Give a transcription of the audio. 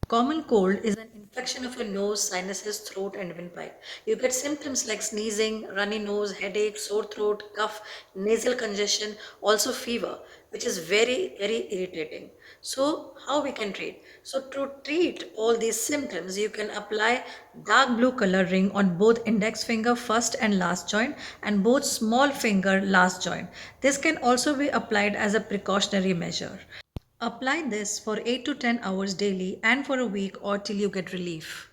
Common cold is an infection of your nose, sinuses, throat, and windpipe. You get symptoms like sneezing, runny nose, headache, sore throat, cough, nasal congestion, also fever, which is very, very irritating. So, how we can treat? So, to treat all these symptoms, you can apply dark blue color ring on both index finger first and last joint and both small finger last joint. This can also be applied as a precautionary measure. Apply this for 8 to 10 hours daily and for a week or till you get relief.